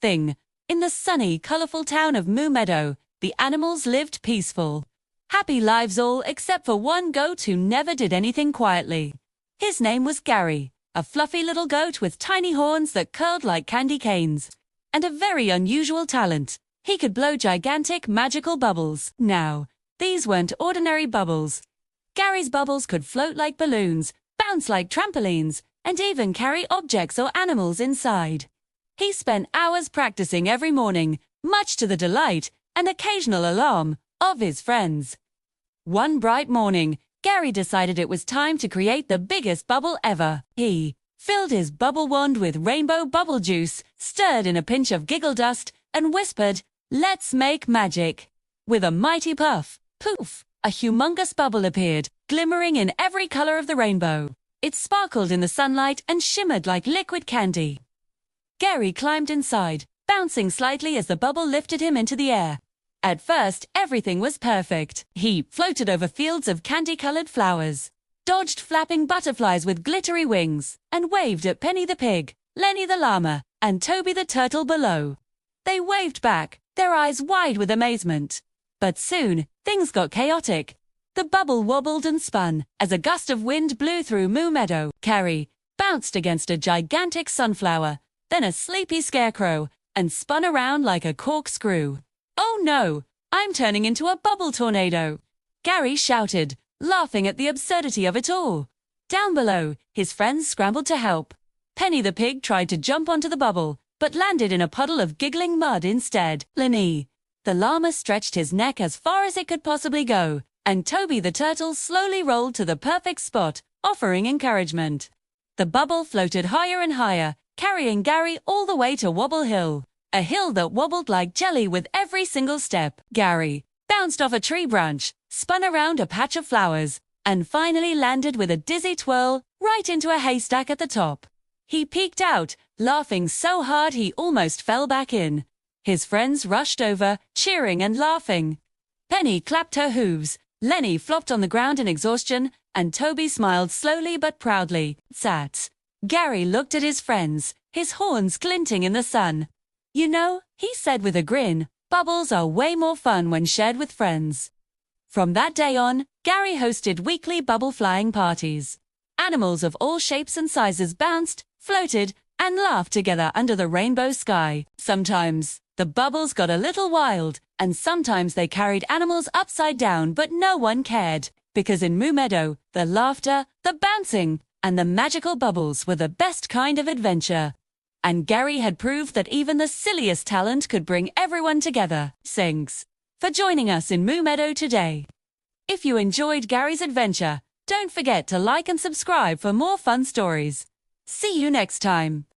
thing. In the sunny, colorful town of Moo Meadow, the animals lived peaceful. Happy lives all except for one goat who never did anything quietly. His name was Gary, a fluffy little goat with tiny horns that curled like candy canes. And a very unusual talent. He could blow gigantic, magical bubbles. Now, these weren't ordinary bubbles. Gary's bubbles could float like balloons, bounce like trampolines, and even carry objects or animals inside. He spent hours practicing every morning, much to the delight and occasional alarm of his friends. One bright morning, Gary decided it was time to create the biggest bubble ever. He filled his bubble wand with rainbow bubble juice, stirred in a pinch of giggle dust, and whispered, "Let's make magic." With a mighty puff, poof, a humongous bubble appeared, glimmering in every color of the rainbow. It sparkled in the sunlight and shimmered like liquid candy. Gary climbed inside, bouncing slightly as the bubble lifted him into the air. At first, everything was perfect. He floated over fields of candy-colored flowers, dodged flapping butterflies with glittery wings, and waved at Penny the pig, Lenny the llama, and Toby the turtle below. They waved back, their eyes wide with amazement. But soon, things got chaotic. The bubble wobbled and spun as a gust of wind blew through Moo Meadow. Gary bounced against a gigantic sunflower, then a sleepy scarecrow, and spun around like a corkscrew. "Oh no, I'm turning into a bubble tornado!" Gary shouted, laughing at the absurdity of it all. Down below, his friends scrambled to help. Penny the pig tried to jump onto the bubble, but landed in a puddle of giggling mud instead. Lenny the llama stretched his neck as far as it could possibly go, and Toby the turtle slowly rolled to the perfect spot, offering encouragement. The bubble floated higher and higher, carrying Gary all the way to Wobble Hill, a hill that wobbled like jelly with every single step. Gary bounced off a tree branch, spun around a patch of flowers, and finally landed with a dizzy twirl right into a haystack at the top. He peeked out, laughing so hard he almost fell back in. His friends rushed over, cheering and laughing. Penny clapped her hooves, Lenny flopped on the ground in exhaustion, and Toby smiled slowly but proudly. Sat. Gary looked at his friends, his horns glinting in the sun. "You know," he said with a grin, "bubbles are way more fun when shared with friends." From that day on, Gary hosted weekly bubble flying parties. Animals of all shapes and sizes bounced, floated, and laughed together under the rainbow sky. Sometimes, the bubbles got a little wild, and sometimes they carried animals upside down, but no one cared, because in Moo Meadow, the laughter, the bouncing, and the magical bubbles were the best kind of adventure. And Gary had proved that even the silliest talent could bring everyone together. Thanks for joining us in Moo Meadow today. If you enjoyed Gary's adventure, don't forget to like and subscribe for more fun stories. See you next time.